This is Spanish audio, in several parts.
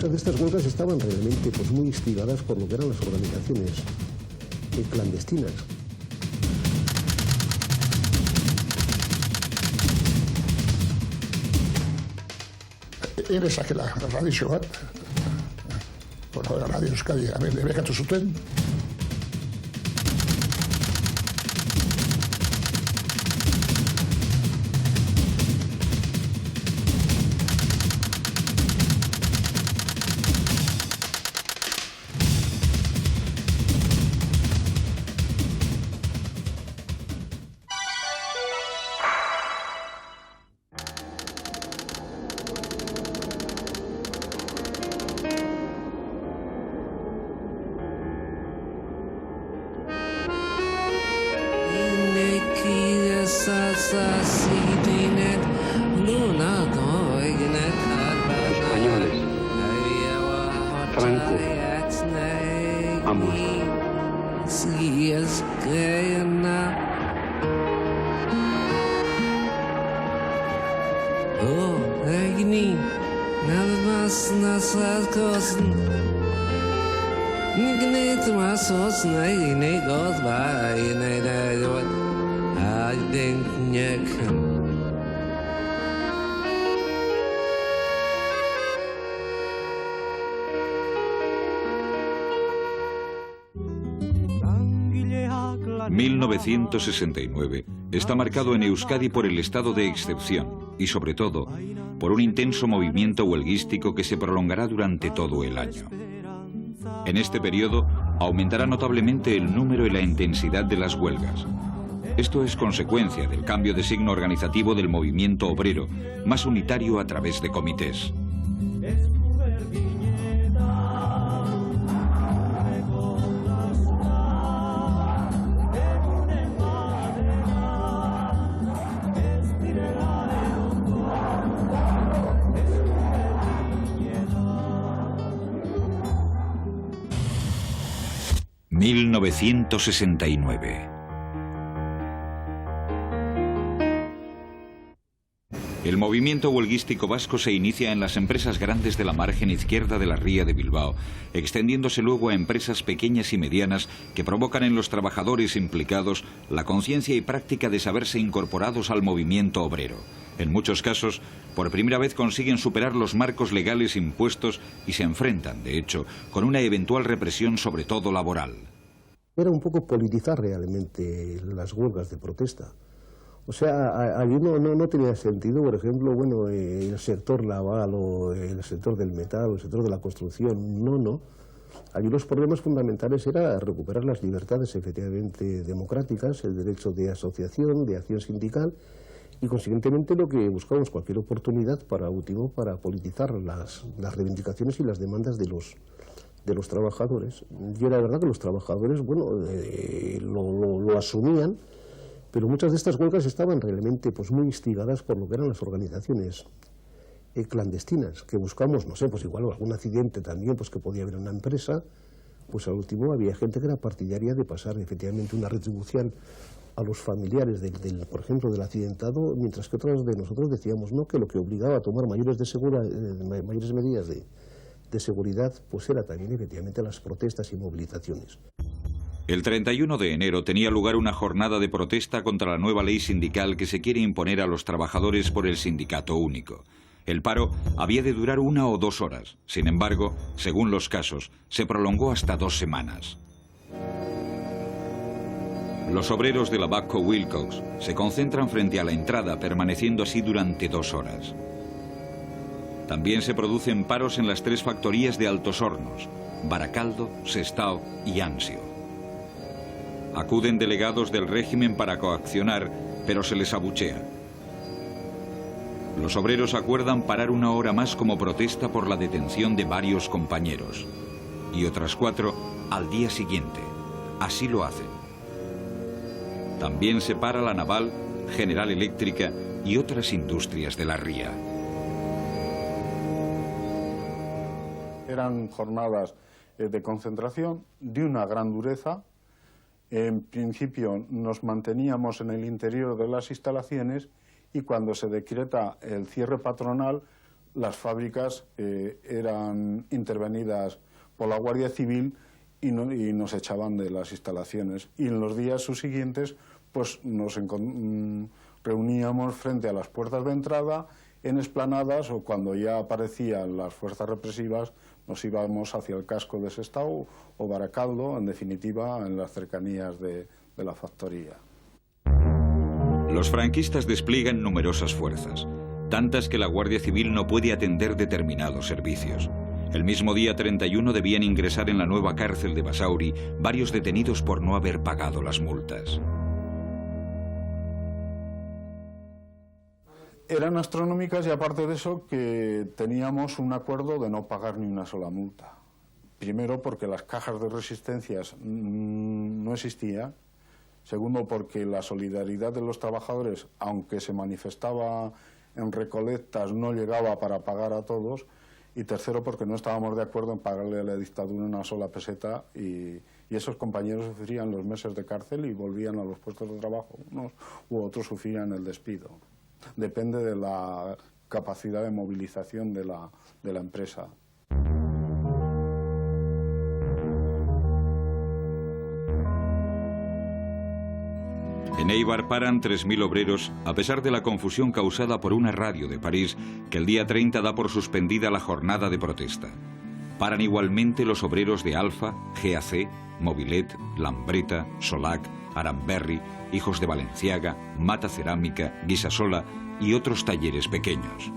muchas de estas huelgas estaban realmente pues, muy instigadas por lo que eran las organizaciones clandestinas. Eres aquí la ràdio bat, però la ràdio Euskadi, a veure, bekatu zuten. Españoles, Franco, ambos. ...1969 está marcado en Euskadi por el estado de excepción y, sobre todo, por un intenso movimiento huelguístico que se prolongará durante todo el año. En este periodo aumentará notablemente el número y la intensidad de las huelgas. Esto es consecuencia del cambio de signo organizativo del movimiento obrero, más unitario a través de comités. ...1969... El movimiento huelguístico vasco se inicia en las empresas grandes de la margen izquierda de la ría de Bilbao, extendiéndose luego a empresas pequeñas y medianas que provocan en los trabajadores implicados la conciencia y práctica de saberse incorporados al movimiento obrero. En muchos casos, por primera vez consiguen superar los marcos legales impuestos y se enfrentan, de hecho, con una eventual represión sobre todo laboral. Era un poco politizar realmente las huelgas de protesta. O sea, allí no tenía sentido, por ejemplo, bueno, el sector naval o el sector del metal o el sector de la construcción, no. Allí los problemas fundamentales era recuperar las libertades efectivamente democráticas, el derecho de asociación, de acción sindical, y consiguientemente lo que buscábamos cualquier oportunidad para politizar las reivindicaciones y las demandas de los trabajadores. Y era verdad que los trabajadores, bueno, lo asumían, pero muchas de estas huelgas estaban realmente pues, muy instigadas por lo que eran las organizaciones clandestinas, que buscamos, no sé, pues igual algún accidente también, pues que podía haber en una empresa, pues al último había gente que era partidaria de pasar efectivamente una retribución a los familiares por ejemplo, del accidentado, mientras que otros de nosotros decíamos no, que lo que obligaba a tomar mayores medidas de seguridad, pues era también efectivamente las protestas y movilizaciones. El 31 de enero tenía lugar una jornada de protesta contra la nueva ley sindical que se quiere imponer a los trabajadores por el sindicato único. El paro había de durar 1 o 2 horas. Sin embargo, según los casos, se prolongó hasta 2 semanas. Los obreros de la Babcock Wilcox se concentran frente a la entrada, permaneciendo así durante 2 horas. También se producen paros en las 3 factorías de Altos Hornos, Baracaldo, Sestao y Ansio. Acuden delegados del régimen para coaccionar, pero se les abuchea. Los obreros acuerdan parar 1 hora más como protesta por la detención de varios compañeros. Y otras 4 al día siguiente. Así lo hacen. También se para la Naval, General Eléctrica y otras industrias de la ría. Eran jornadas de concentración de una gran dureza. En principio nos manteníamos en el interior de las instalaciones y cuando se decreta el cierre patronal, las fábricas eran intervenidas por la Guardia Civil y nos echaban de las instalaciones. Y en los días subsiguientes pues nos reuníamos frente a las puertas de entrada, en explanadas, o cuando ya aparecían las fuerzas represivas nos íbamos hacia el casco de Sestao o Baracaldo, en definitiva en las cercanías de la factoría. Los franquistas despliegan numerosas fuerzas, tantas que la Guardia Civil no puede atender determinados servicios. El mismo día 31 debían ingresar en la nueva cárcel de Basauri varios detenidos por no haber pagado las multas. Eran astronómicas, y aparte de eso que teníamos un acuerdo de no pagar ni una sola multa. Primero porque las cajas de resistencias no existían. Segundo porque la solidaridad de los trabajadores, aunque se manifestaba en recolectas, no llegaba para pagar a todos. Y tercero porque no estábamos de acuerdo en pagarle a la dictadura una sola peseta, y esos compañeros sufrían los meses de cárcel y volvían a los puestos de trabajo. Unos u otros sufrían el despido. Depende de la capacidad de movilización de la empresa. En Eibar paran 3.000 obreros a pesar de la confusión causada por una radio de París que el día 30 da por suspendida la jornada de protesta. Paran igualmente los obreros de Alfa, GAC, Mobilet, Lambreta, Solac, Aramberri, Hijos de Valenciaga, Mata Cerámica, Guisasola y otros talleres pequeños.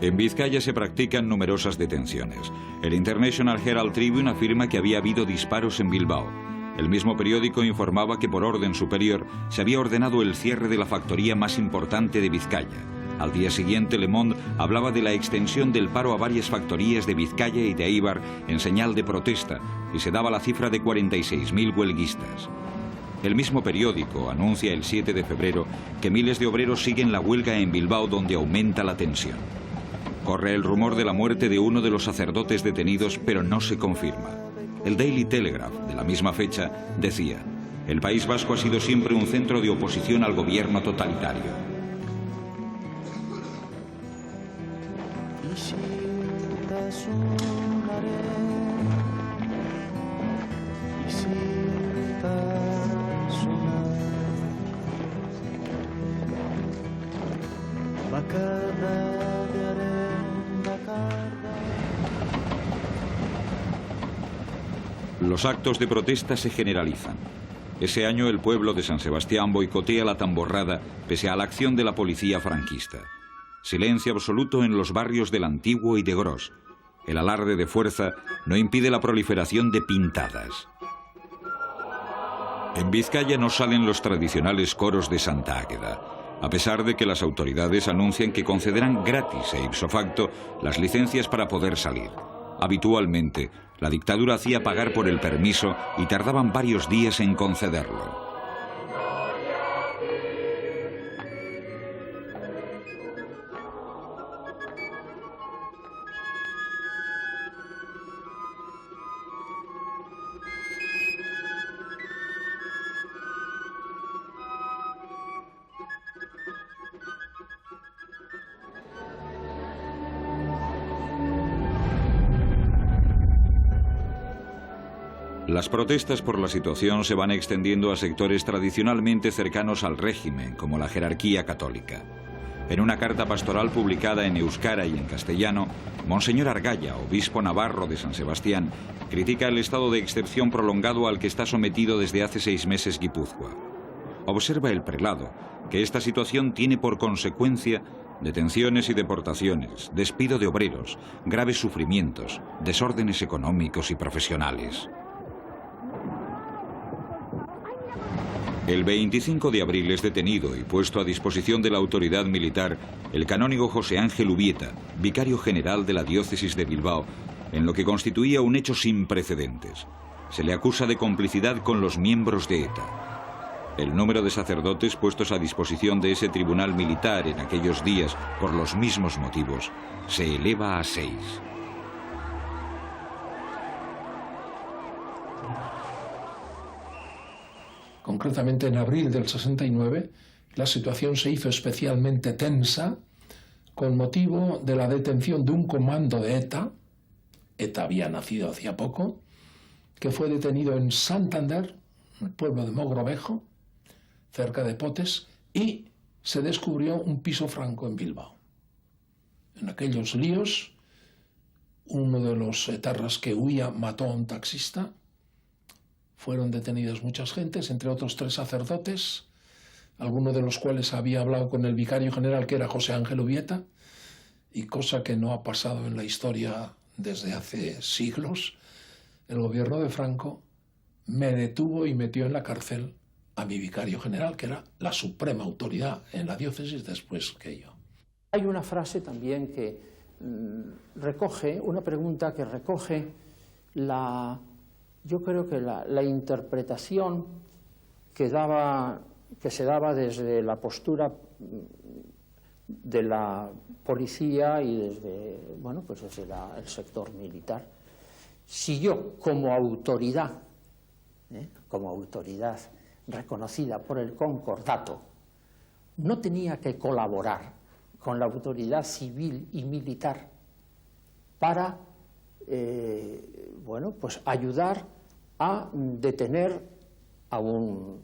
En Vizcaya se practican numerosas detenciones. El International Herald Tribune afirma que había habido disparos en Bilbao. El mismo periódico informaba que por orden superior se había ordenado el cierre de la factoría más importante de Vizcaya. Al día siguiente, Le Monde hablaba de la extensión del paro a varias factorías de Vizcaya y de Eibar en señal de protesta, y se daba la cifra de 46.000 huelguistas. El mismo periódico anuncia el 7 de febrero que miles de obreros siguen la huelga en Bilbao, donde aumenta la tensión. Corre el rumor de la muerte de uno de los sacerdotes detenidos, pero no se confirma. El Daily Telegraph, de la misma fecha, decía: el País Vasco ha sido siempre un centro de oposición al gobierno totalitario. Los actos de protesta se generalizan. Ese año el pueblo de San Sebastián boicotea la tamborrada pese a la acción de la policía franquista. Silencio absoluto en los barrios del Antiguo y de Gros. El alarde de fuerza no impide la proliferación de pintadas. En Vizcaya no salen los tradicionales coros de Santa Águeda, a pesar de que las autoridades anuncian que concederán gratis e ipso facto las licencias para poder salir. Habitualmente, la dictadura hacía pagar por el permiso y tardaban varios días en concederlo. Las protestas por la situación se van extendiendo a sectores tradicionalmente cercanos al régimen, como la jerarquía católica. En una carta pastoral publicada en euskara y en castellano, Monseñor Argaya, obispo navarro de San Sebastián, critica el estado de excepción prolongado al que está sometido desde hace 6 meses Guipúzcoa. Observa el prelado que esta situación tiene por consecuencia detenciones y deportaciones, despido de obreros, graves sufrimientos, desórdenes económicos y profesionales. El 25 de abril es detenido y puesto a disposición de la autoridad militar el canónigo José Ángel Ubieta, vicario general de la diócesis de Bilbao, en lo que constituía un hecho sin precedentes. Se le acusa de complicidad con los miembros de ETA. El número de sacerdotes puestos a disposición de ese tribunal militar en aquellos días por los mismos motivos se eleva a 6. Concretamente en abril del 69, La situación se hizo especialmente tensa con motivo de la detención de un comando de ETA. ETA había nacido hacía poco, que fue detenido en Santander, en el pueblo de Mogrovejo, cerca de Potes, y se descubrió un piso franco en Bilbao. En aquellos líos, uno de los etarras que huía mató a un taxista. Fueron detenidas muchas gentes, entre otros 3 sacerdotes, alguno de los cuales había hablado con el vicario general, que era José Ángel Ubieta, y cosa que no ha pasado en la historia desde hace siglos, el gobierno de Franco me detuvo y metió en la cárcel a mi vicario general, que era la suprema autoridad en la diócesis después que yo. Hay una frase también que recoge, una pregunta que recoge yo creo que la interpretación que se daba desde la postura de la policía y desde, bueno, pues desde el sector militar. Si yo, como autoridad reconocida por el Concordato, no tenía que colaborar con la autoridad civil y militar para bueno, pues ayudar a detener a un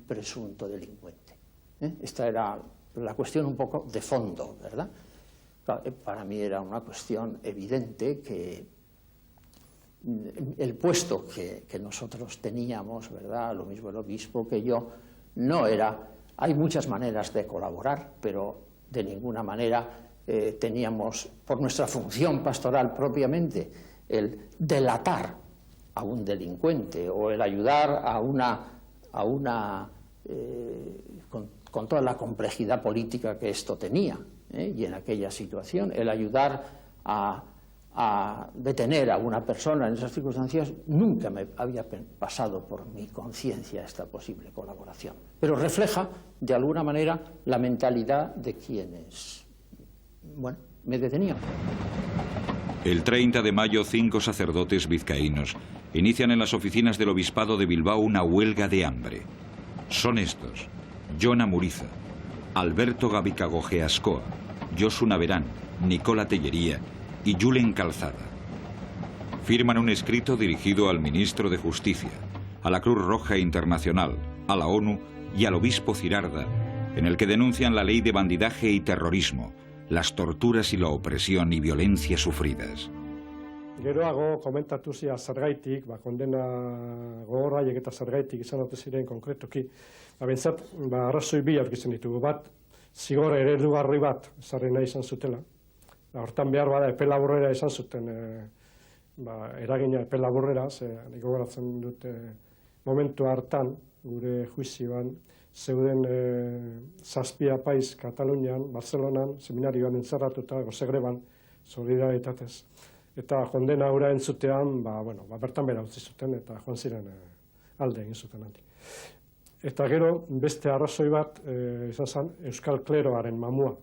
presunto delincuente. Esta era la cuestión un poco de fondo, ¿verdad? Para mí era una cuestión evidente que el puesto que nosotros teníamos, ¿verdad?, lo mismo el obispo que yo, no era... Hay muchas maneras de colaborar, pero de ninguna manera teníamos, por nuestra función pastoral propiamente, el delatar a un delincuente o el ayudar con toda la complejidad política que esto tenía, y en aquella situación, el ayudar a detener a una persona en esas circunstancias, nunca me había pasado por mi conciencia esta posible colaboración. Pero refleja, de alguna manera, la mentalidad de quienes, bueno, me detenían. El 30 de mayo, 5 sacerdotes vizcaínos inician en las oficinas del Obispado de Bilbao una huelga de hambre. Son estos: Jona Muriza, Alberto Gavicagoge Ascoa, Josu Naverán, Nicola Tellería y Julen Calzada. Firman un escrito dirigido al ministro de Justicia, a la Cruz Roja Internacional, a la ONU y al obispo Zirarda, en el que denuncian la ley de bandidaje y terrorismo, las torturas y la opresión y violencia sufridas. Geroago komentatu zia zergaitik, kondena gogorraiek eta zergaitik izan ote ziren konkretuki, bentsat arrazoi bi aurkitzen ditugu. Bat, zigor eredugarri bat ezarri nahi izan zutela. Hortan behar bada epe laburrera izan zuten, eragina epe laburrera, nik gogoratzen dute momentu hartan, gure juizioan, zeuden 7 apaiz Katalunian, Barcelonan, seminarioan entzarratuta, gozegreban, solidaritatez. Eta kondena hura entzutean, bertan bera utzi zuten, eta joan ziren alde egin zuten handik. Eta gero, beste arrazoi bat izan zen Euskal Kleroaren mamua.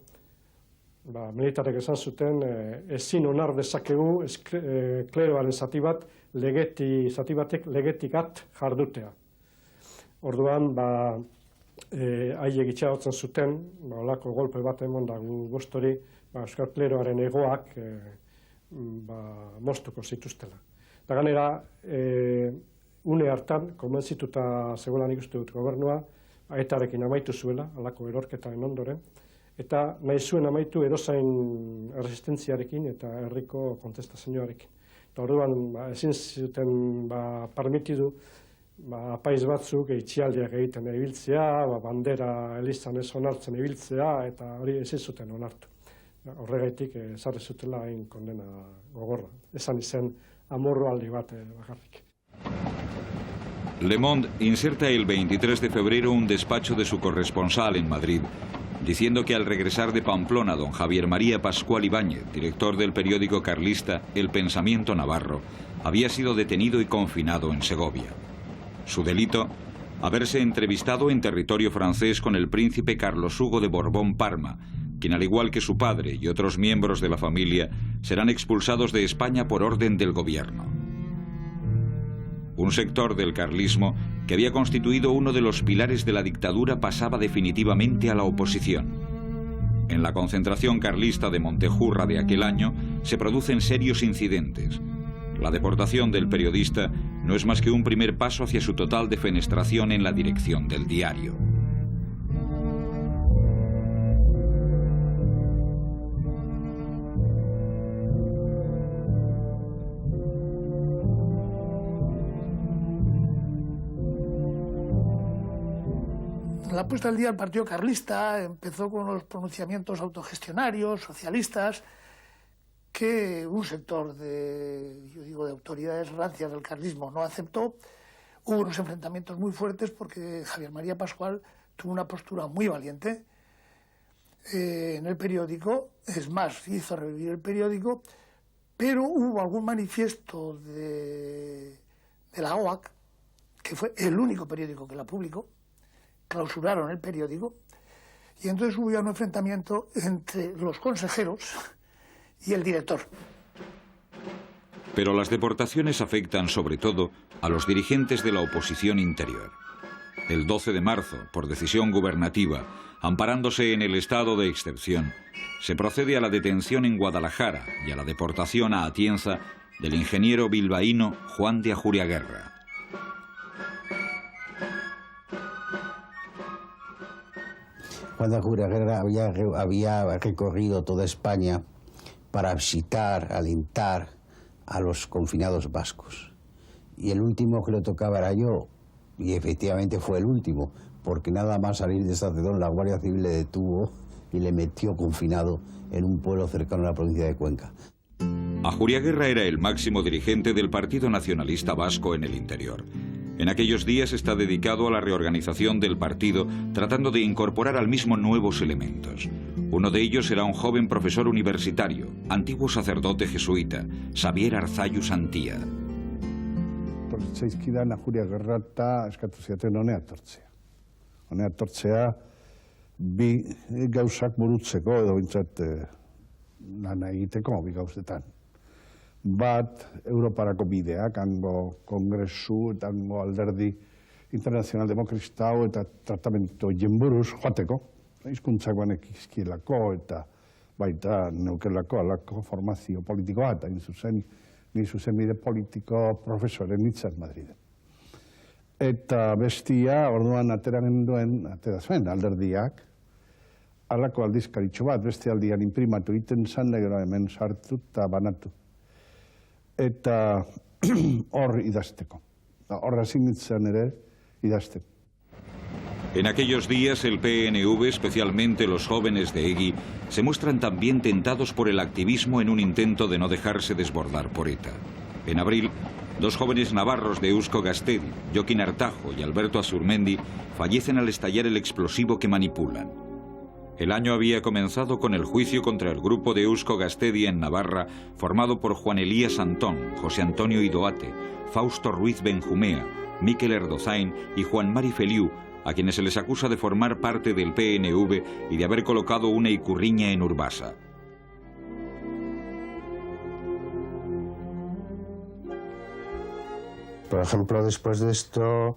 Militarek esan zuten, ezin onar dezakegu kleroaren zati batek legetikat jardutea. Orduan, haiek itxagotzen zuten, olako golpe bat emon da gu gustori, Euskal Kleroaren egoak moztuko zituztela. Eta ganera, une hartan, konbentzituta zegoela nik uste dut gobernua, Etarekin amaitu zuela, alako erorketaren ondoren, eta nahi zuen amaitu edozain resistentziarekin eta herriko kontestazioarekin. Eta orduan, ezin zuten permitidu apaiz batzuk itxialdiak egiten ibiltzea, bandera elizan ez onartzen ibiltzea, eta hori ezin zuten onartu. Horregaitik ezarri zutela hain kondena gogorra. Esan izen amorroaldi bat bakarrik. Le Monde inserta el 23 de febrero un despacho de su corresponsal en Madrid, diciendo que al regresar de Pamplona, don Javier María Pascual Ibáñez, director del periódico carlista El Pensamiento Navarro, había sido detenido y confinado en Segovia. Su delito: haberse entrevistado en territorio francés con el príncipe Carlos Hugo de Borbón-Parma, quien, al igual que su padre y otros miembros de la familia, serán expulsados de España por orden del gobierno. Un sector del carlismo, que había constituido uno de los pilares de la dictadura, pasaba definitivamente a la oposición. En la concentración carlista de Montejurra de aquel año se producen serios incidentes. La deportación del periodista no es más que un primer paso hacia su total defenestración en la dirección del diario. La puesta al día del Partido Carlista empezó con los pronunciamientos autogestionarios, socialistas, que un sector de autoridades rancias del carlismo no aceptó. Hubo unos enfrentamientos muy fuertes porque Javier María Pascual tuvo una postura muy valiente en el periódico, es más, hizo revivir el periódico, pero hubo algún manifiesto de la OAC, que fue el único periódico que la publicó, clausuraron el periódico, y entonces hubo un enfrentamiento entre los consejeros y el director. Pero las deportaciones afectan sobre todo a los dirigentes de la oposición interior. El 12 de marzo, por decisión gubernativa, amparándose en el estado de excepción, se procede a la detención en Guadalajara y a la deportación a Atienza del ingeniero bilbaíno Juan de Ajuriaguerra. Juan de Ajuriaguerra había recorrido toda España para visitar, alentar a los confinados vascos. Y el último que le tocaba era yo, y efectivamente fue el último, porque nada más salir de Sacedón la Guardia Civil le detuvo y le metió confinado en un pueblo cercano a la provincia de Cuenca. Ajuriaguerra era el máximo dirigente del Partido Nacionalista Vasco en el interior. En aquellos días está dedicado a la reorganización del partido, tratando de incorporar al mismo nuevos elementos. Uno de ellos era un joven profesor universitario, antiguo sacerdote jesuita, Xavier Arzalluz Antía. Zaizkidan Ajuriaguerra eta eskatu ziaten honea etortzea. Honea etortzea bi gauzak burutzeko edo bintzat lana egiteko bi gauzetan. Bat, Europarako bideak, hango kongresu eta hango alderdi internazional demokratista eta tratamentu jenburuz joateko. Hizkuntzak banek izkielako eta baita neukelako alako formazio politikoa eta ni zuzen bide politiko profesoren hitzak Madriden. Eta bestia, orduan atera zuen alderdiak, alako aldizkaritxo bat, beste aldian imprimatu egiten zan, gero hemen sartu eta banatu. Eta hor idazteko. Hor hasinintzen ere idazteko. En aquellos días el PNV, especialmente los jóvenes de Egui, se muestran también tentados por el activismo en un intento de no dejarse desbordar por ETA. En abril, dos jóvenes navarros de Eusko Gastedi, Jokin Artajo y Alberto Azurmendi, fallecen al estallar el explosivo que manipulan. El año había comenzado con el juicio contra el grupo de Eusko Gastedi en Navarra, formado por Juan Elías Antón, José Antonio Idoate, Fausto Ruiz Benjumea, Mikel Erdozain y Juan Mari Feliu, a quienes se les acusa de formar parte del PNV y de haber colocado una ikurriña en Urbasa. Por ejemplo, después de esto,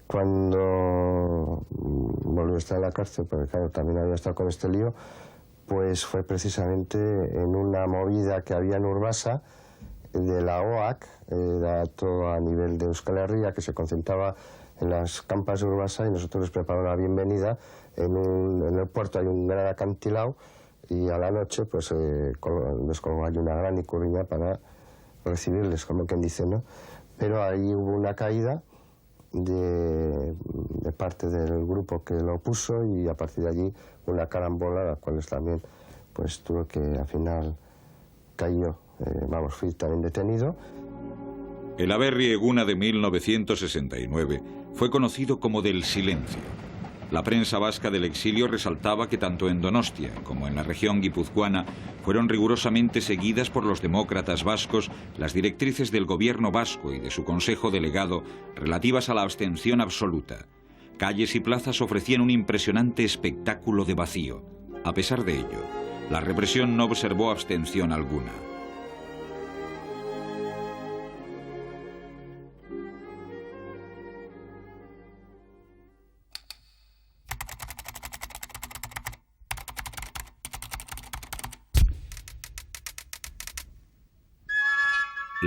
cuando volvió a estar en la cárcel, porque claro, también había estado con este lío, pues fue precisamente en una movida que había en Urbasa, de la OAC, era todo a nivel de Euskal Herria, que se concentraba en las campas de Urbasa, y nosotros les preparamos la bienvenida. En el puerto hay un gran acantilado y a la noche pues hay una gran ikurriña para recibirles, como quien dice, ¿no? Pero ahí hubo una caída de parte del grupo que lo puso y a partir de allí una carambola, la cual también pues tuvo que al final cayó, fui también detenido. El Aberri Eguna de 1969 fue conocido como del silencio. La prensa vasca del exilio resaltaba que tanto en Donostia como en la región guipuzcoana fueron rigurosamente seguidas por los demócratas vascos las directrices del gobierno vasco y de su consejo delegado relativas a la abstención absoluta. Calles y plazas ofrecían un impresionante espectáculo de vacío. A pesar de ello, la represión no observó abstención alguna.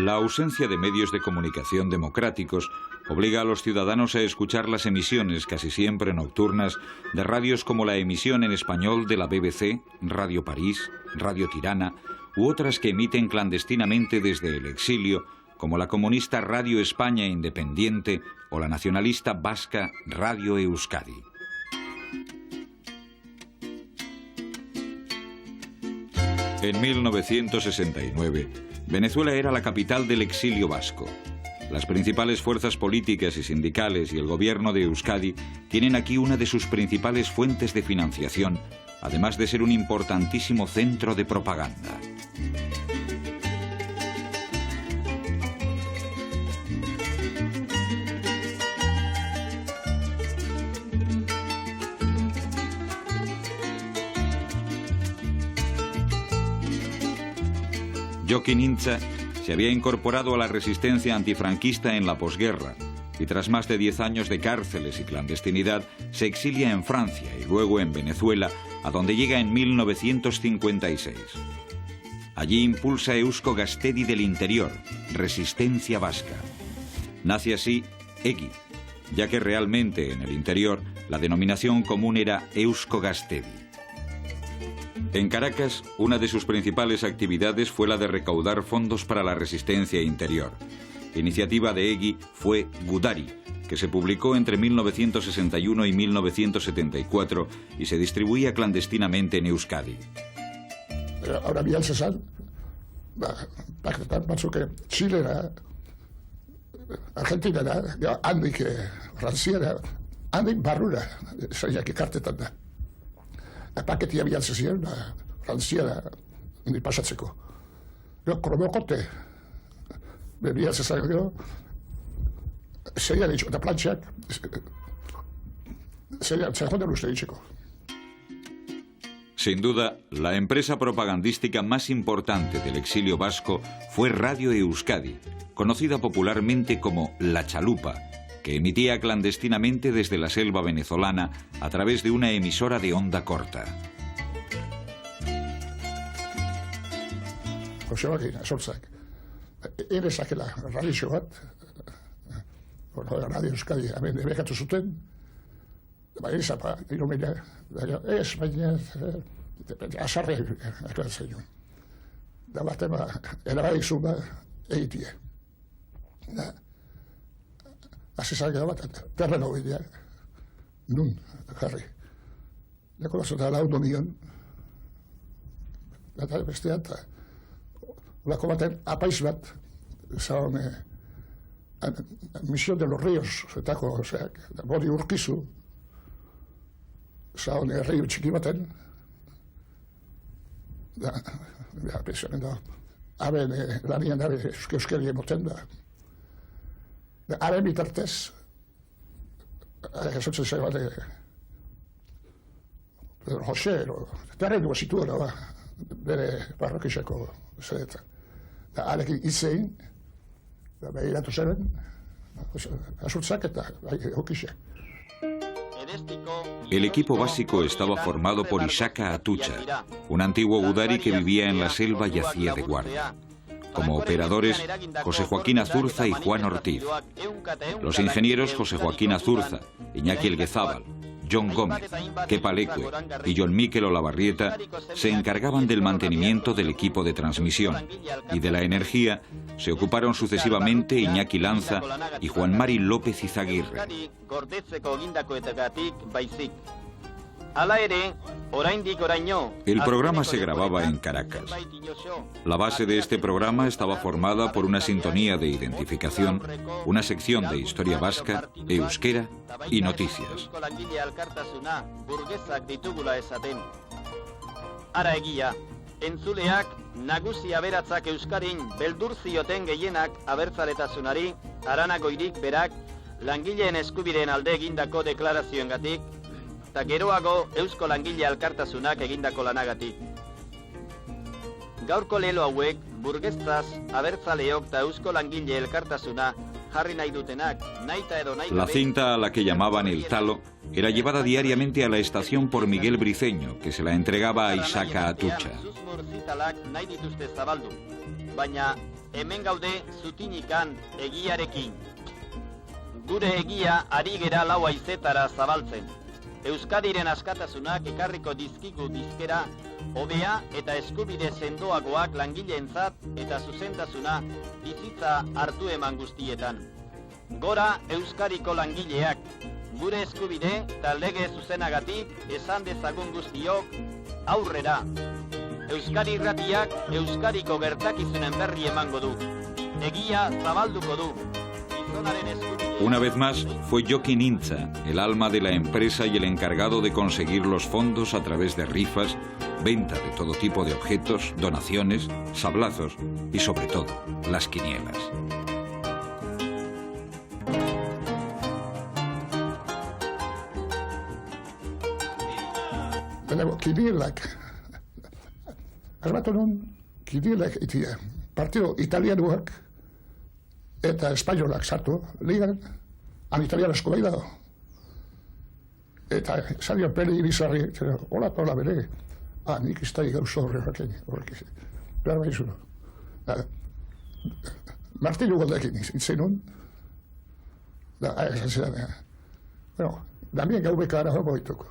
La ausencia de medios de comunicación democráticos obliga a los ciudadanos a escuchar las emisiones, casi siempre nocturnas, de radios como la emisión en español de la BBC, Radio París, Radio Tirana, u otras que emiten clandestinamente desde el exilio, como la comunista Radio España Independiente o la nacionalista vasca Radio Euskadi. En 1969, Venezuela era la capital del exilio vasco. Las principales fuerzas políticas y sindicales y el gobierno de Euskadi tienen aquí una de sus principales fuentes de financiación, además de ser un importantísimo centro de propaganda. Jokin Intza se había incorporado a la resistencia antifranquista en la posguerra y tras más de 10 años de cárceles y clandestinidad se exilia en Francia y luego en Venezuela, a donde llega en 1956. Allí impulsa Eusko Gaztedi del Interior, Resistencia Vasca. Nace así EGI, ya que realmente en el interior la denominación común era Eusko Gaztedi. En Caracas, una de sus principales actividades fue la de recaudar fondos para la resistencia interior. Iniciativa de EGI fue Gudari, que se publicó entre 1961 y 1974 y se distribuía clandestinamente en Euskadi. Ahora Biel Cesar, penso que Chile, Argentina, handik Frantzia, handik barrura, zainak ikartetan da. Paketia bialtzen ziren, Frantziara pasatzeko. Kromokote, bialtzen zaren gero, zeian ditxeko, eta plantxeak, zeian joan uste ditxeko. Sin duda, la empresa propagandística más importante del exilio vasco fue Radio Euskadi, conocida popularmente como La Chalupa, que emitía clandestinamente desde la selva venezolana a través de una emisora de onda corta. Jose Joaquín, sortzak, erezakela radio bat, Radio Euskadi, hemen bekatu zuten, ezapa, irumena, ez, baina, azarre, akaratzen joan. Da bat ema, erabaik zuma, egitie. Azizak bat, terreno bidea, nun, jarri. Leko batzota laudo nion, eta bestea, eta lako baten apaiz bat, zaon, Misión de los Ríos, zetako, bori urkizu, zaon herri txiki baten, pensionen da, haben lanian dabe euskeri emoten da. Haren bitartez, esotzen zai bate, Pedro José, terrenua zituen, bere parrokiseko zeretan. Harekin itzein, behiratu zeren, asurtzak eta hokixe. El equipo básico estaba formado por Ishaka Atucha, un antiguo gudari que vivía en la selva y hacía de guardia. Como operadores, José Joaquín Azurza y Juan Ortiz. Los ingenieros José Joaquín Azurza, Iñaki Elguezábal, John Gómez, Kepa Leque y John Miquel Olavarrieta se encargaban del mantenimiento del equipo de transmisión, y de la energía se ocuparon sucesivamente Iñaki Lanza y Juan Mari López Izaguirre. El programa se grababa en Caracas. La base de este programa estaba formada por una sintonía de identificación, una sección de historia vasca, euskera y noticias. Entzuleak nagusi aberatzak euskarin beldur zioten gehienak abertzaletasunari, Aranagoirik berak langileen eskubideen alde egindako deklarazioengatik, eta geroago Eusko Langile Elkartasunak egindako lanagatik. Gaurko lelo hauek burgeztaz, abertzaleok eta Eusko Langile Elkartasuna jarri nahi dutenak, naita edo nahi. La cinta a la que llamaban El Talo era llevada diariamente a la estación por Miguel Briceño, que se la entregaba a Ishaka Atucha. Susmur zitalak nahi dituzte zabaldu, baina hemen gaude zutinikan egiarekin. Gure egia ari gera lau haizetara zabaltzen. Euskadiren askatasunak ekarriko dizkigu dizkera, hobea eta eskubide sendoagoak langileentzat eta zuzentasuna bizitza hartu eman guztietan. Gora Euskariko langileak, gure eskubide eta lege zuzenagatik esan dezagun guztiok aurrera. Euskari Irratiak Euskariko gertakizunen berri emango du. Egia zabalduko du. Una vez más, fue Jokin Intza, el alma de la empresa y el encargado de conseguir los fondos a través de rifas, venta de todo tipo de objetos, donaciones, sablazos y, sobre todo, las quinielas. Kinielak, asmatu nun, kinielak itia, partio italianuak eta espainolak sartu, ligan, han italianasko bai dago. Eta zaila peli ibizarri, hola bere, nik iztai gauzo horrekin, behar behizu. Martinu goldekin itzen nun, esan zidan, bueno, damien gau bekara hor boituko.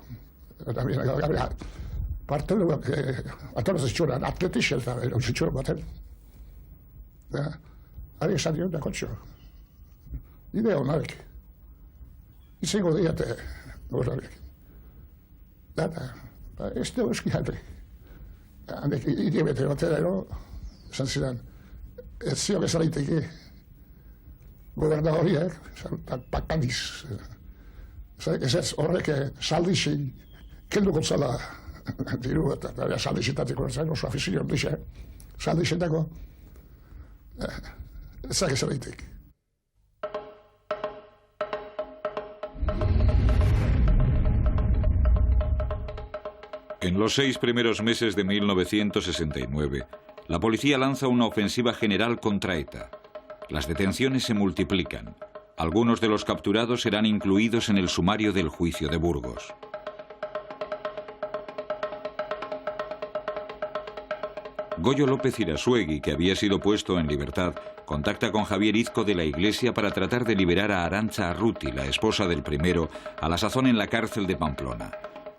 Damien gau bekara, partelu, atorraz zitxuran, atletixel eta zitxuran baten. Ari esan dion da kontxo. Idea honarek. Izango diate gozarek. Data, ez da euski handri. Handek idibete batera ero, esan zidan, ez zio bezalaiteki goberna horiek, paktandiz. Ez ez horrek saldixin, kelduko zala diru eta saldixintatiko zen, oso afizio ondixe, saldixintako, ezak ezalaitek. En los 6 primeros meses de 1969, la policía lanza una ofensiva general contra ETA. Las detenciones se multiplican. Algunos de los capturados serán incluidos en el sumario del juicio de Burgos. Goyo López Irasuegui, que había sido puesto en libertad, contacta con Javier Izco de la Iglesia para tratar de liberar a Arantxa Arruti, la esposa del primero, a la sazón en la cárcel de Pamplona.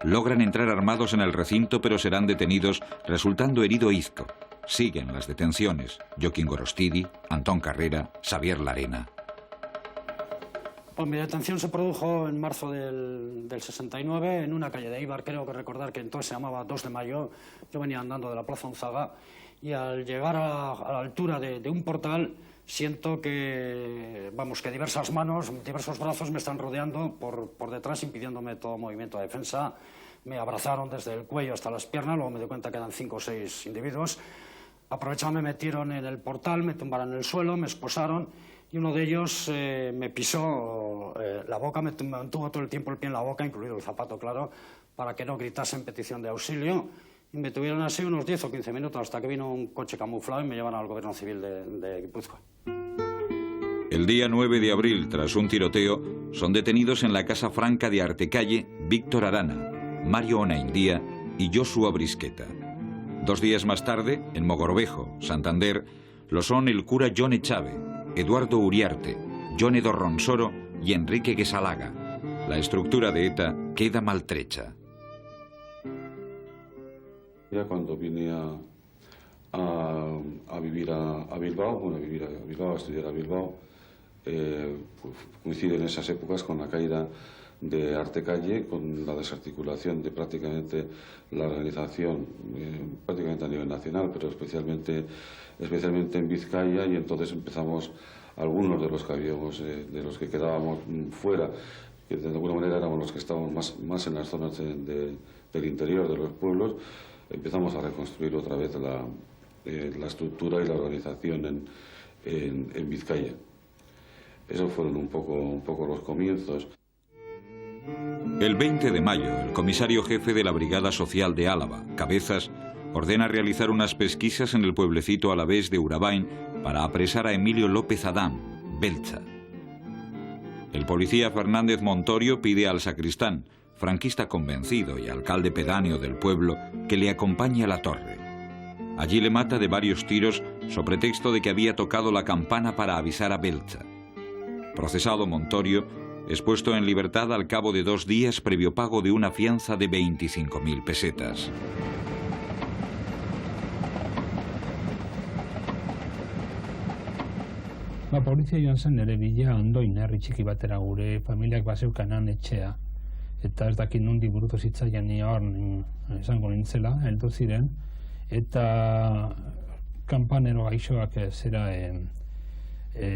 Logran entrar armados en el recinto, pero serán detenidos, resultando herido Izco. Siguen las detenciones: Joaquín Gorostidi, Antón Carrera, Xavier Larena. Pues mi detención se produjo en marzo del 69 en una calle de Eibar, creo que recordar que entonces se llamaba 2 de Mayo. Yo venía andando de la Plaza Onzaga y al llegar a la altura de un portal siento que, que diversas manos, diversos brazos me están rodeando por detrás, impidiéndome todo movimiento de defensa. Me abrazaron desde el cuello hasta las piernas, luego me di cuenta que eran 5 o 6 individuos. Aprovecharon, me metieron en el portal, me tumbaron en el suelo, me esposaron y uno de ellos me pisó la boca, me mantuvo todo el tiempo el pie en la boca, incluido el zapato, claro, para que no gritase en petición de auxilio. Y me tuvieron así unos 10 o 15 minutos hasta que vino un coche camuflado y me llevaron al Gobierno Civil de Guipúzcoa. El día 9 de abril, tras un tiroteo, son detenidos en la Casa Franca de Artecalle Víctor Arana, Mario Onaindía y Joshua Brisqueta. 2 días más tarde, en Mogrovejo, Santander, lo son el cura John Echave, Eduardo Uriarte, Jone Dorronsoro y Enrique Quesalaga. La estructura de ETA queda maltrecha. Ya cuando vine a vivir a Bilbao, a estudiar a Bilbao, pues coincide en esas épocas con la caída de Artecalle, con la desarticulación de prácticamente la organización, prácticamente a nivel nacional, pero especialmente en Vizcaya, y entonces empezamos, algunos de los que habíamos, de los que quedábamos fuera, que de alguna manera éramos los que estábamos más en las zonas del interior de los pueblos, empezamos a reconstruir otra vez la estructura y la organización en Vizcaya. Esos fueron un poco los comienzos. El 20 de mayo, el comisario jefe de la Brigada Social de Álava, Cabezas, ordena realizar unas pesquisas en el pueblecito alavés de Urabain para apresar a Emilio López Adán, Belcha. El policía Fernández Montorio pide al sacristán, franquista convencido y alcalde pedáneo del pueblo, que le acompañe a la torre. Allí le mata de varios tiros so pretexto de que había tocado la campana para avisar a Belza. Procesado Montorio, es puesto en libertad al cabo de 2 días previo pago de una fianza de 25.000 pesetas. Polizia joan zen nire bila ondoin herri txiki batera gure familiak bazeukanan etxea. Eta ez dakit nundi burutu zitzaian ni hor esango nintzela, heldu ziren. Eta kanpanero gaixoak zera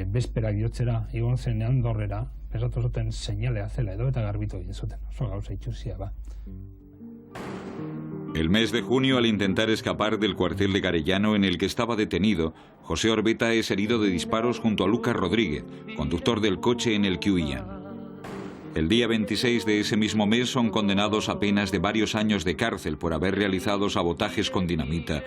bezperak jotzera, igon zen Andorrera, pesatu zuten seinalea zela edo eta garbitu egin zuten. Oso gauza itxuzia ba. El mes de junio, al intentar escapar del cuartel de Garellano en el que estaba detenido, José Orbeta es herido de disparos junto a Lucas Rodríguez, conductor del coche en el que huían. El día 26 de ese mismo mes son condenados a penas de varios años de cárcel por haber realizado sabotajes con dinamita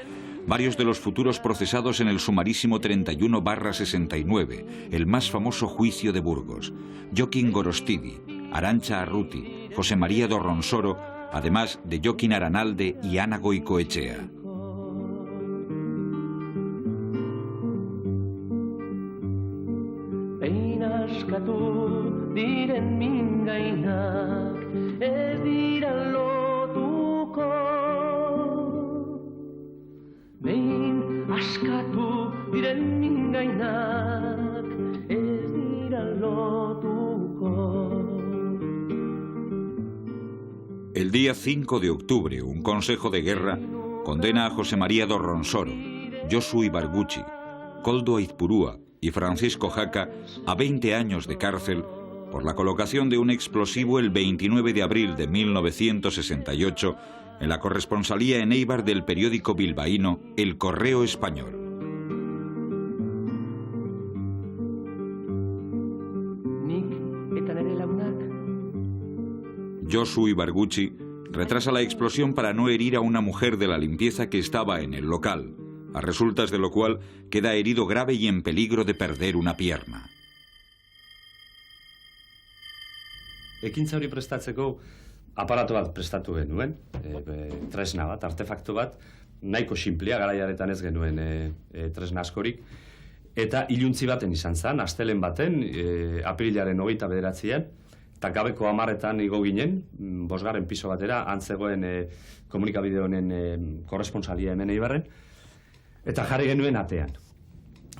varios de los futuros procesados en el sumarísimo 31/69, el más famoso juicio de Burgos: Joaquín Gorostidi, Arantxa Arruti, José María Dorronsoro, además de Joaquín Aranalde y Ana Goicoechea. El día 5 de octubre, un consejo de guerra condena a José María Dorronsoro, Josu Ibarguchi, Koldo Aizpurúa y Francisco Jaca a 20 años de cárcel por la colocación de un explosivo el 29 de abril de 1968 en la corresponsalía en Eibar del periódico bilbaíno El Correo Español. Josu Ibarguchi retrasa la explosión para no herir a una mujer de la limpieza que estaba en el local, a resultas de lo cual queda herido grave y en peligro de perder una pierna. Ekintza hori prestatzeko aparato bat prestatu genuen, tresna bat, artefaktu bat, nahiko sinplea, garaiaretan ez genuen tresna askorik, eta iluntzi baten izan zen, astelen baten, aprilaren 29an, eta gabeko 10etan igo ginen, 5. piso batera, antzegoen komunikabide honen korresponsalia hemen Eibarren, eta jarri genuen atean.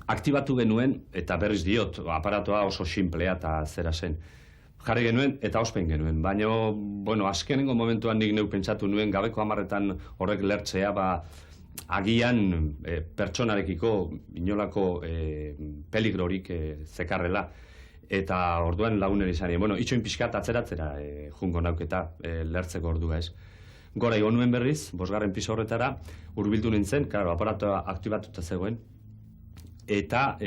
Aktibatu genuen, eta berriz diot, aparatoa oso sinplea eta zera zen. Jarri genuen eta ospen genuen, baina, azkenengo momentuan nik neu pentsatu nuen, gabeko 10etan horrek lertzea, agian pertsonarekiko inolako peligrorik zekarrela, eta orduan lagunen izan. Itxoin pixkat atzeratzera jungo nauketa lertzeko ordua ez. Gora igo nuen berriz, 5. piso horretara, hurbildu nintzen, aparatoa aktibatuta zegoen, eta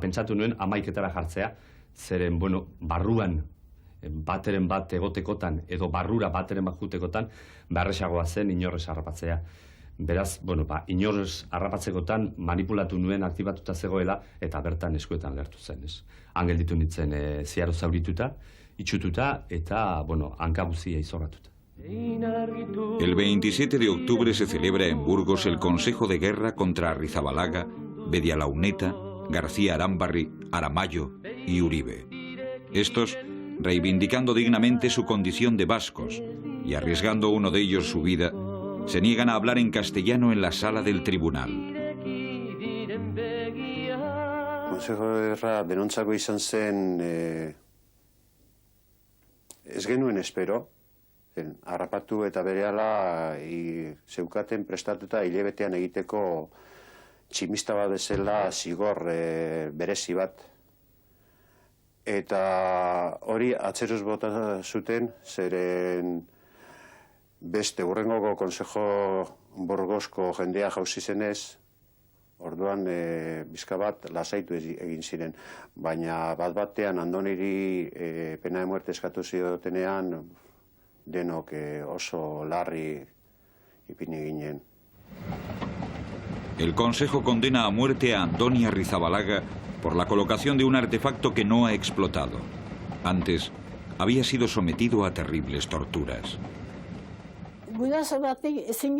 pentsatu nuen 11etara jartzea, zeren, barruan bateren bat egotekotan, edo barrura bateren bat jutekotan, erresagoa zen inorrez harrapatzea. Beraz, inorrez harrapatzekotan manipulatu nuen aktibatuta zegoela, eta bertan eskuetan gertu zen, ez. Angel ditu nintzen ziaro zaurituta, itxututa, eta, hankabuzia izorratuta. El 27 de octubre se celebra en Burgos el Consejo de Guerra contra Arrizabalaga, Bedialauneta, García Arambarri, Aramayo y Uribe. Estos, reivindicando dignamente su condición de vascos y arriesgando uno de ellos su vida, se niegan a hablar en castellano en la sala del tribunal. Consejo de Guerra denontzako izan zen ez genuen espero, harrapatu eta berehala zeukaten prestatuta hilebetean egiteko tximista bat bezala zigor berezi bat. Eta hori atzeroz bota zuten, zeren beste hurrengoko Consejo Burgosko jendea jauzi zenez, orduan bizka bat lasaitu egin ziren. Baina bat-batean Andoniri pena de muerte eskatu ziotenean, denok oso larri ipini ginen. El Consejo condena a muerte a Andoni Arrizabalaga por la colocación de un artefacto que no ha explotado. Antes, había sido sometido a terribles torturas. Guraso batek ezin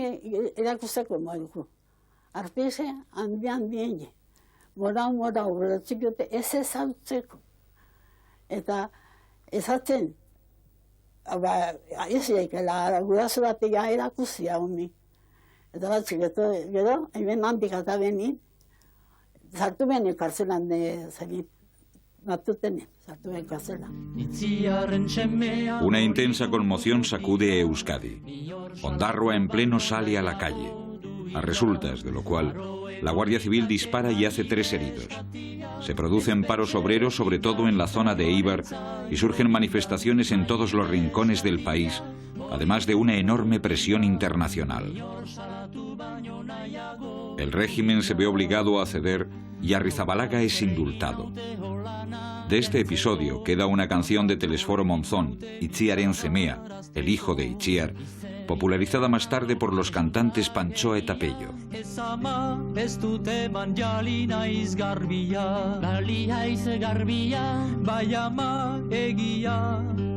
erakusteko moduko. Arpese handien. mora urratzik dute ez ezautzeko. Eta ezatzen, ez jaikela, guraso batean erakuzia honi. Eta batzik, gero, hemen handik eta benin, sartu bene kartzelan zenin, matutene, sartu bene kartzelan. Una intensa conmoción sacude a Euskadi. Ondarroa en pleno sale a la calle, a resultas de lo cual la Guardia Civil dispara y hace 3 heridos. Se producen paros obreros, sobre todo en la zona de Eibar, y surgen manifestaciones en todos los rincones del país, además de una enorme presión internacional. El régimen se ve obligado a ceder y Arrizabalaga es indultado. De este episodio queda una canción de Telesforo Monzón, Itziaren Zemea, el hijo de Itziar, popularizada más tarde por los cantantes Panchoa eta Pello.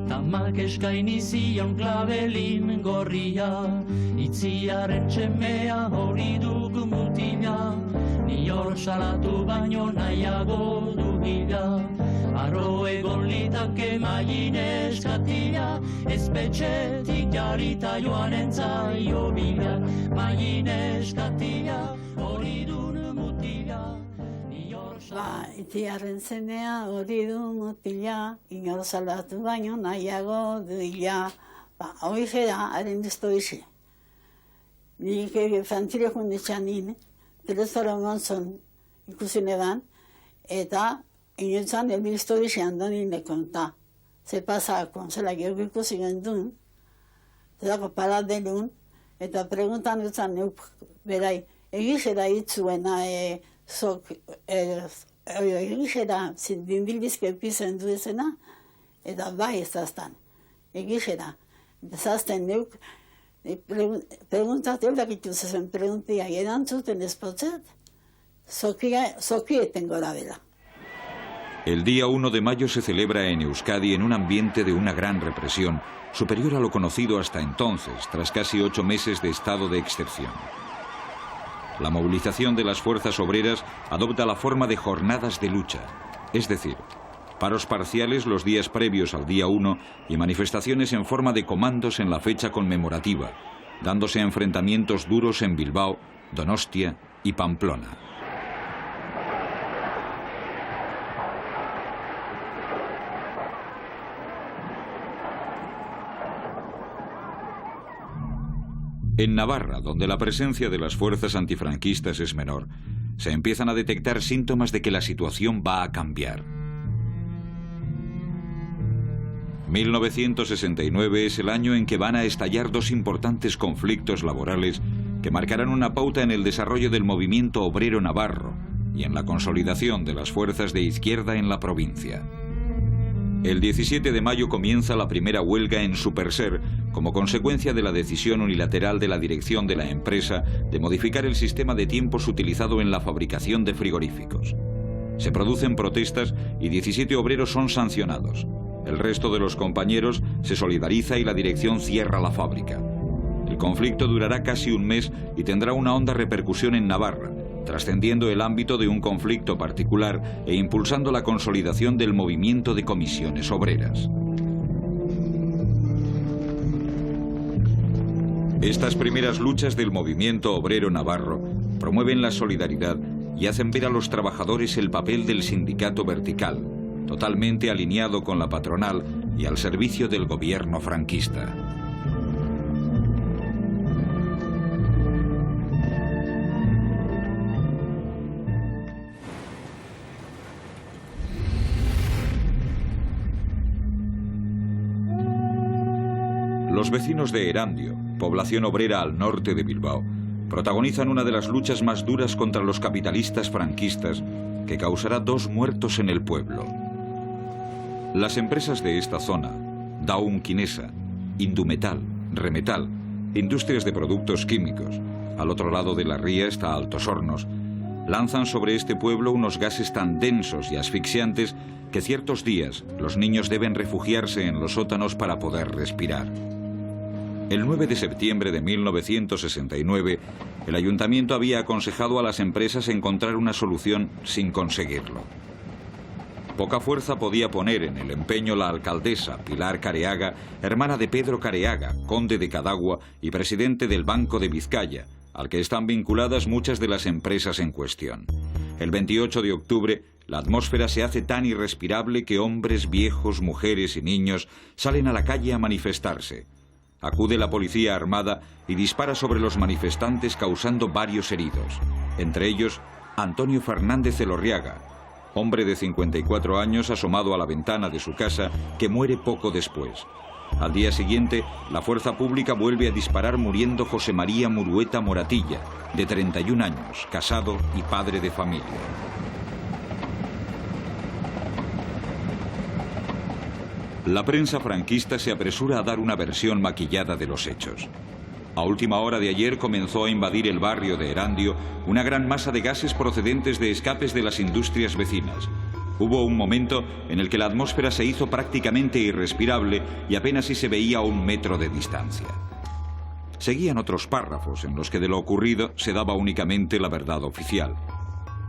Tamak eskaini zion klabelin gorria, Itziaren txemea hori dugu mutila, ni hor salatu baino nahiago dugila. Aro egon litake maien eskatia, espetxetik jarrita joan entzaio bila, maien eskatia hori dun mutila. Itziaren zemea hori du mutila, inor salatu baino nahiago duila. Hori da, haren duzto izi. Nik fantzire junditxan nien, Telesforo Monzon ikusi neban, eta inoetzan elbizto izi handan nire konta. Ze pasako, zela gero ikusi gendun, zela paradelun, eta preguntan dutzen neuk berai, egizera hitzuena, egizera zindindilbizke pizen duezena, eta bai ezaztan, egizera. Ezazten neuk, preguntat eulakitu zezen preguntia, erantzuten espotzet, zokieten gora bela. El día 1 de mayo se celebra en Euskadi en un ambiente de una gran represión, superior a lo conocido hasta entonces, tras casi 8 meses de estado de excepción. La movilización de las fuerzas obreras adopta la forma de jornadas de lucha, es decir, paros parciales los días previos al día 1 y manifestaciones en forma de comandos en la fecha conmemorativa, dándose enfrentamientos duros en Bilbao, Donostia y Pamplona. En Navarra, donde la presencia de las fuerzas antifranquistas es menor, se empiezan a detectar síntomas de que la situación va a cambiar. 1969 es el año en que van a estallar 2 importantes conflictos laborales que marcarán una pauta en el desarrollo del movimiento obrero navarro y en la consolidación de las fuerzas de izquierda en la provincia. El 17 de mayo comienza la primera huelga en Superser como consecuencia de la decisión unilateral de la dirección de la empresa de modificar el sistema de tiempos utilizado en la fabricación de frigoríficos. Se producen protestas y 17 obreros son sancionados. El resto de los compañeros se solidariza y la dirección cierra la fábrica. El conflicto durará casi un mes y tendrá una honda repercusión en Navarra, trascendiendo el ámbito de un conflicto particular e impulsando la consolidación del movimiento de comisiones obreras. Estas primeras luchas del movimiento obrero navarro promueven la solidaridad y hacen ver a los trabajadores el papel del sindicato vertical, totalmente alineado con la patronal y al servicio del gobierno franquista. Los vecinos de Erandio, población obrera al norte de Bilbao, protagonizan una de las luchas más duras contra los capitalistas franquistas que causará 2 muertos en el pueblo. Las empresas de esta zona, Daum Quinesa, Indumetal, Remetal, industrias de productos químicos, al otro lado de la ría está Altos Hornos, lanzan sobre este pueblo unos gases tan densos y asfixiantes que ciertos días los niños deben refugiarse en los sótanos para poder respirar. El 9 de septiembre de 1969, el ayuntamiento había aconsejado a las empresas encontrar una solución sin conseguirlo. Poca fuerza podía poner en el empeño la alcaldesa Pilar Careaga, hermana de Pedro Careaga, conde de Cadagua y presidente del Banco de Vizcaya, al que están vinculadas muchas de las empresas en cuestión. El 28 de octubre, la atmósfera se hace tan irrespirable que hombres, viejos, mujeres y niños salen a la calle a manifestarse. Acude la policía armada y dispara sobre los manifestantes causando varios heridos, entre ellos Antonio Fernández Elorriaga, hombre de 54 años asomado a la ventana de su casa que muere poco después. Al día siguiente, la fuerza pública vuelve a disparar muriendo José María Murueta Moratilla, de 31 años, casado y padre de familia. La prensa franquista se apresura a dar una versión maquillada de los hechos. A última hora de ayer comenzó a invadir el barrio de Erandio una gran masa de gases procedentes de escapes de las industrias vecinas. Hubo un momento en el que la atmósfera se hizo prácticamente irrespirable y apenas si se veía a 1 metro de distancia. Seguían otros párrafos en los que de lo ocurrido se daba únicamente la verdad oficial.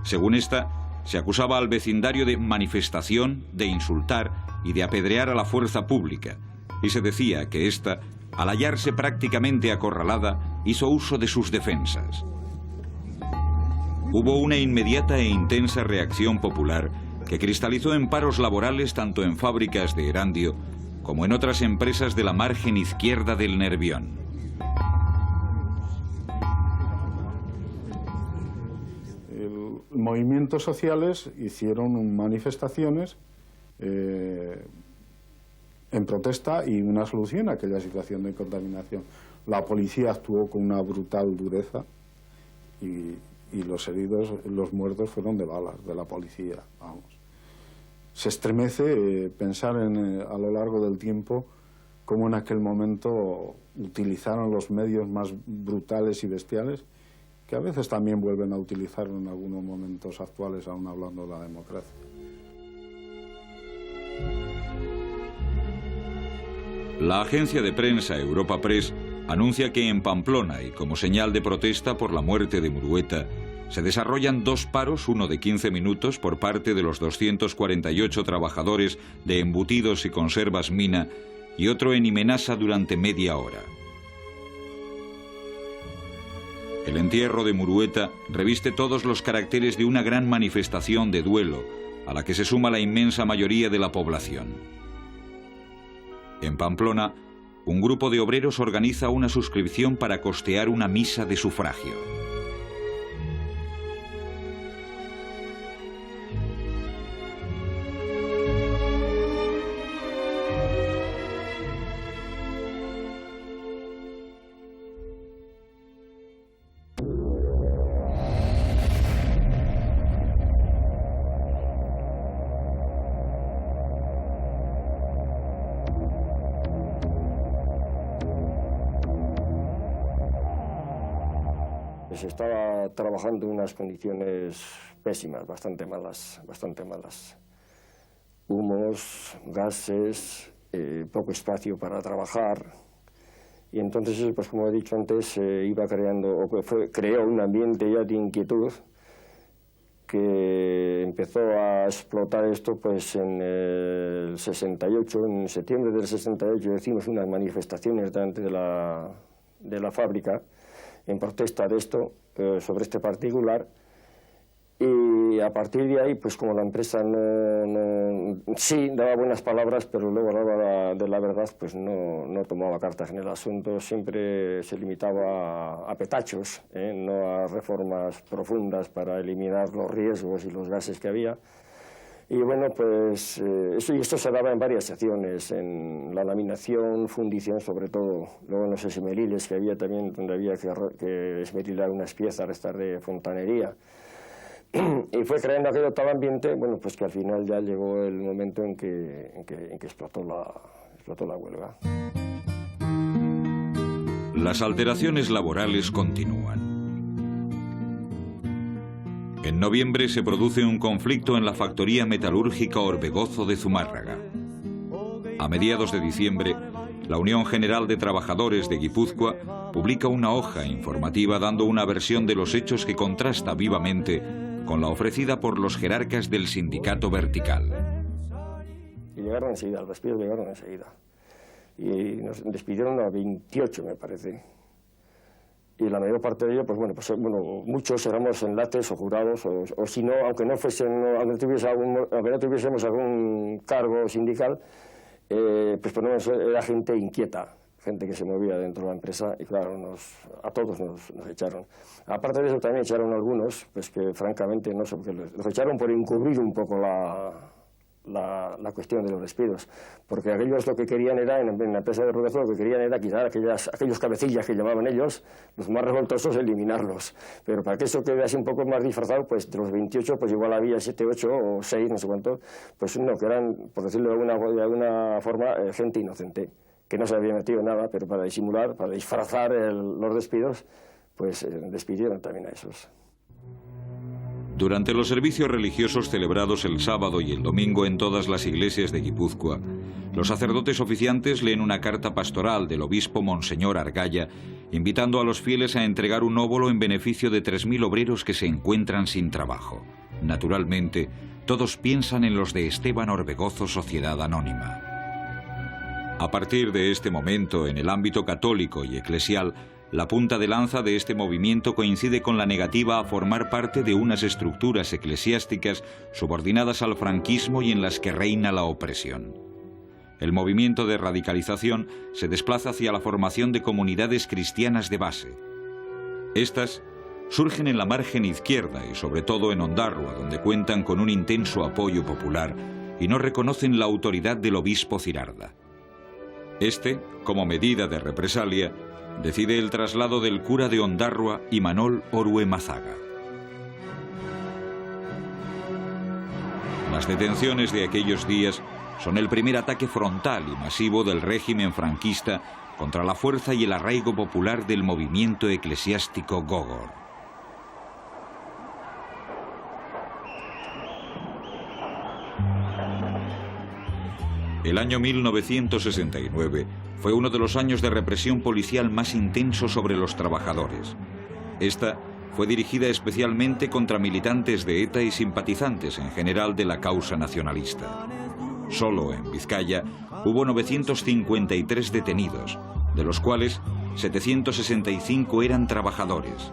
Según esta, se acusaba al vecindario de manifestación, de insultar y de apedrear a la fuerza pública, y se decía que ésta, al hallarse prácticamente acorralada, hizo uso de sus defensas. Hubo una inmediata e intensa reacción popular que cristalizó en paros laborales tanto en fábricas de Erandio como en otras empresas de la margen izquierda del Nervión. Movimientos sociales hicieron manifestaciones en protesta y una solución a aquella situación de contaminación. La policía actuó con una brutal dureza y los heridos, los muertos fueron de balas de la policía, vamos. Se estremece pensar a lo largo del tiempo cómo en aquel momento utilizaron los medios más brutales y bestiales, que a veces también vuelven a utilizar en algunos momentos actuales, aún hablando de la democracia. La agencia de prensa Europa Press anuncia que en Pamplona, y como señal de protesta por la muerte de Murueta, se desarrollan 2 paros, uno de 15 minutos por parte de los 248 trabajadores de embutidos y conservas Mina y otro en Imenasa durante media hora. El entierro de Murueta reviste todos los caracteres de una gran manifestación de duelo, a la que se suma la inmensa mayoría de la población. En Pamplona, un grupo de obreros organiza una suscripción para costear una misa de sufragio. Se estaba trabajando en unas condiciones pésimas, bastante malas. Humos, gases, poco espacio para trabajar. Y entonces, pues como he dicho antes, iba creó un ambiente ya de inquietud que empezó a explotar esto pues en el 68, en septiembre del 68 hicimos unas manifestaciones delante de la fábrica en protesta de esto, sobre este particular, y a partir de ahí, pues como la empresa sí daba buenas palabras, pero luego a la hora de la verdad pues no tomaba cartas en el asunto, siempre se limitaba a petachos, no a reformas profundas para eliminar los riesgos y los gases que había. Y bueno, pues esto se daba en varias secciones, en la laminación, fundición sobre todo, luego en los esmeriles que había también, donde había que esmerilar unas piezas, restar de fontanería. Y fue creando aquello tal ambiente, bueno, pues que al final ya llegó el momento en que explotó la huelga. Las alteraciones laborales continúan. En noviembre se produce un conflicto en la factoría metalúrgica Orbegozo de Zumárraga. A mediados de diciembre, la Unión General de Trabajadores de Guipúzcoa publica una hoja informativa dando una versión de los hechos que contrasta vivamente con la ofrecida por los jerarcas del sindicato vertical. Y llegaron enseguida, los despidos llegaron enseguida. Y nos despidieron a 28, me parece. Y la mayor parte de ellos, pues bueno, muchos éramos enlates o jurados, o si no, aunque no tuviésemos algún cargo sindical, pues era gente inquieta, gente que se movía dentro de la empresa, y claro, a todos nos echaron. Aparte de eso también echaron algunos, pues que francamente no sé, porque los echaron por encubrir un poco la cuestión de los despidos, porque aquellos lo que querían era, en la empresa de Rodejo, lo que querían era quitar aquellos cabecillas que llamaban ellos, los más revoltosos, eliminarlos. Pero para que eso quedase un poco más disfrazado, pues de los 28, pues igual había 7, 8 o 6, no sé cuántos, pues no, que eran, por decirlo de alguna forma, gente inocente, que no se había metido en nada, pero para disimular, para disfrazar los despidos, pues despidieron también a esos. Durante los servicios religiosos celebrados el sábado y el domingo en todas las iglesias de Guipúzcoa, los sacerdotes oficiantes leen una carta pastoral del obispo Monseñor Argaya, invitando a los fieles a entregar un óbolo en beneficio de 3.000 obreros que se encuentran sin trabajo. Naturalmente, todos piensan en los de Esteban Orbegozo Sociedad Anónima. A partir de este momento, en el ámbito católico y eclesial, la punta de lanza de este movimiento coincide con la negativa a formar parte de unas estructuras eclesiásticas subordinadas al franquismo y en las que reina la opresión. El movimiento de radicalización se desplaza hacia la formación de comunidades cristianas de base. Estas surgen en la margen izquierda y sobre todo en Ondarroa, donde cuentan con un intenso apoyo popular y no reconocen la autoridad del obispo Zirarda. Este, como medida de represalia, decide el traslado del cura de Ondarroa, Imanol Orue Mazaga. Las detenciones de aquellos días son el primer ataque frontal y masivo del régimen franquista contra la fuerza y el arraigo popular del movimiento eclesiástico Gógor. El año 1969 fue uno de los años de represión policial más intenso sobre los trabajadores. Esta fue dirigida especialmente contra militantes de ETA y simpatizantes en general de la causa nacionalista. Solo en Vizcaya hubo 953 detenidos, de los cuales 765 eran trabajadores,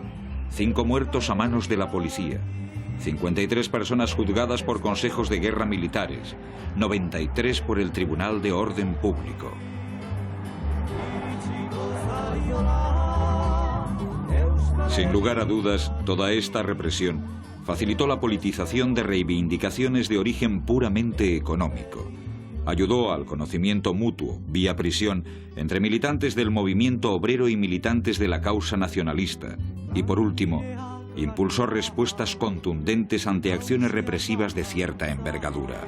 5 muertos a manos de la policía, 53 personas juzgadas por consejos de guerra militares, 93 por el Tribunal de Orden Público. Sin lugar a dudas, toda esta represión facilitó la politización de reivindicaciones de origen puramente económico. Ayudó al conocimiento mutuo, vía prisión, entre militantes del movimiento obrero y militantes de la causa nacionalista. Y por último, impulsó respuestas contundentes ante acciones represivas de cierta envergadura.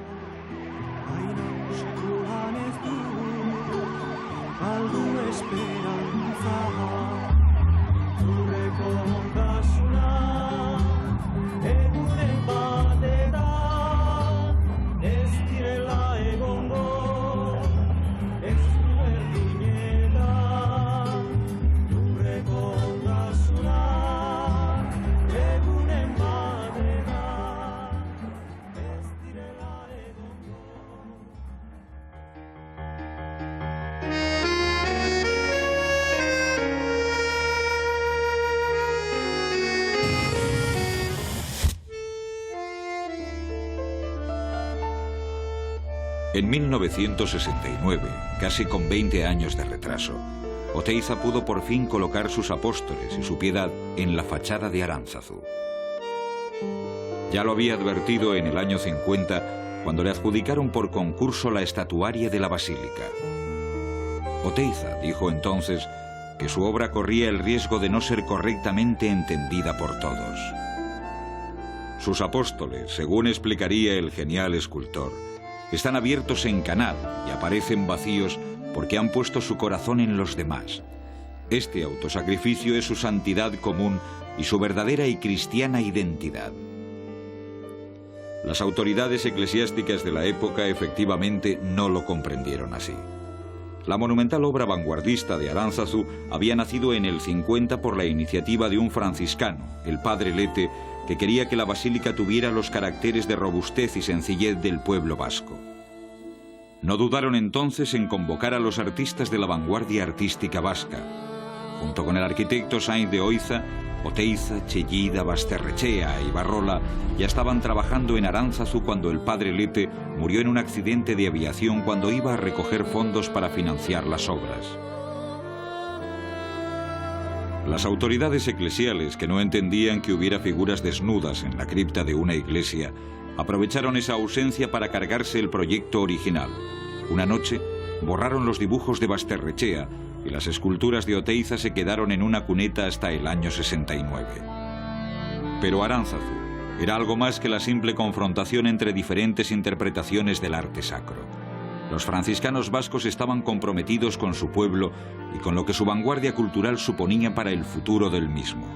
En 1969, casi con 20 años de retraso, Oteiza pudo por fin colocar sus apóstoles y su piedad en la fachada de Aránzazu. Ya lo había advertido en el año 50, cuando le adjudicaron por concurso la estatuaria de la basílica. Oteiza dijo entonces que su obra corría el riesgo de no ser correctamente entendida por todos. Sus apóstoles, según explicaría el genial escultor, están abiertos en canal y aparecen vacíos porque han puesto su corazón en los demás. Este autosacrificio es su santidad común y su verdadera y cristiana identidad. Las autoridades eclesiásticas de la época efectivamente no lo comprendieron así. La monumental obra vanguardista de Aránzazu había nacido en el 50 por la iniciativa de un franciscano, el padre Lete, que quería que la basílica tuviera los caracteres de robustez y sencillez del pueblo vasco. No dudaron entonces en convocar a los artistas de la vanguardia artística vasca. Junto con el arquitecto Sainz de Oiza, Oteiza, Chellida, Basterrechea y Barrola ya estaban trabajando en Aránzazu cuando el padre Lete murió en un accidente de aviación cuando iba a recoger fondos para financiar las obras. Las autoridades eclesiales, que no entendían que hubiera figuras desnudas en la cripta de una iglesia, aprovecharon esa ausencia para cargarse el proyecto original. Una noche borraron los dibujos de Basterrechea y las esculturas de Oteiza se quedaron en una cuneta hasta el año 69. Pero Aránzazu era algo más que la simple confrontación entre diferentes interpretaciones del arte sacro. Los franciscanos vascos estaban comprometidos con su pueblo y con lo que su vanguardia cultural suponía para el futuro del mismo.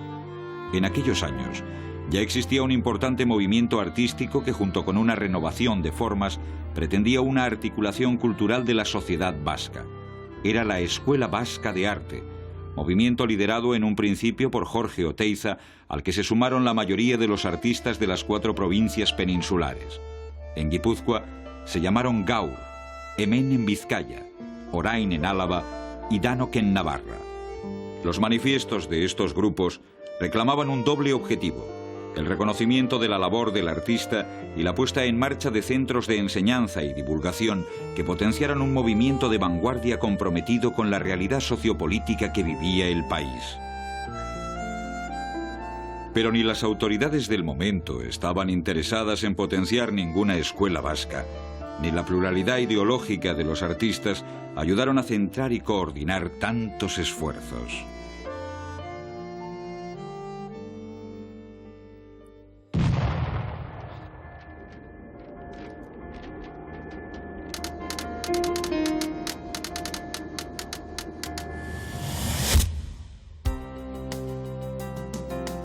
En aquellos años ya existía un importante movimiento artístico que, junto con una renovación de formas, pretendía una articulación cultural de la sociedad vasca. Era la Escuela Vasca de Arte, movimiento liderado en un principio por Jorge Oteiza, al que se sumaron la mayoría de los artistas de las 4 provincias peninsulares. En Guipúzcoa se llamaron Gaur, Hemen en Vizcaya, Orain en Álava y Danok en Navarra. Los manifiestos de estos grupos reclamaban un doble objetivo: el reconocimiento de la labor del artista y la puesta en marcha de centros de enseñanza y divulgación que potenciaran un movimiento de vanguardia comprometido con la realidad sociopolítica que vivía el país. Pero ni las autoridades del momento estaban interesadas en potenciar ninguna escuela vasca, ni la pluralidad ideológica de los artistas ayudaron a centrar y coordinar tantos esfuerzos.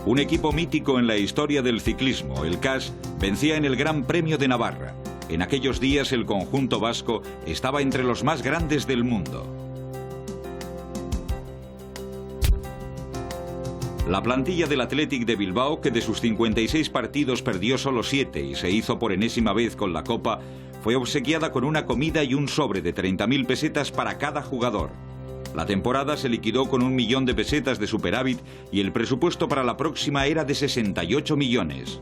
Un equipo mítico en la historia del ciclismo, el CAS, vencía en el Gran Premio de Navarra. En aquellos días el conjunto vasco estaba entre los más grandes del mundo. La plantilla del Athletic de Bilbao, que de sus 56 partidos perdió solo 7 y se hizo por enésima vez con la Copa, fue obsequiada con una comida y un sobre de 30.000 pesetas para cada jugador. La temporada se liquidó con 1 millón de pesetas de superávit y el presupuesto para la próxima era de 68 millones.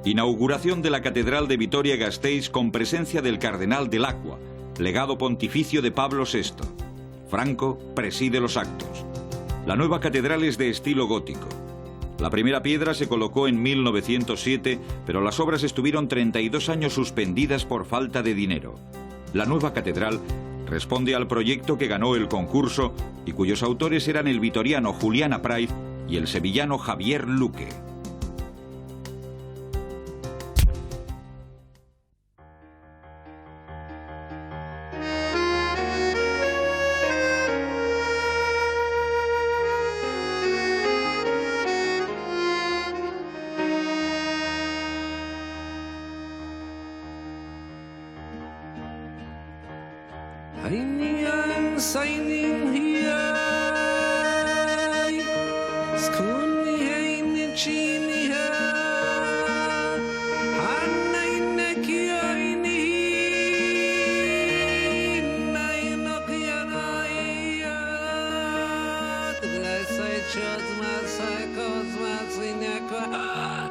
Inauguración de la Catedral de Vitoria-Gasteiz con presencia del Cardenal del Acqua, legado pontificio de Pablo VI. Franco preside los actos. La nueva catedral es de estilo gótico. La primera piedra se colocó en 1907, pero las obras estuvieron 32 años suspendidas por falta de dinero. La nueva catedral responde al proyecto que ganó el concurso y cuyos autores eran el vitoriano Julián Apraiz y el sevillano Javier Luque. Cosmas,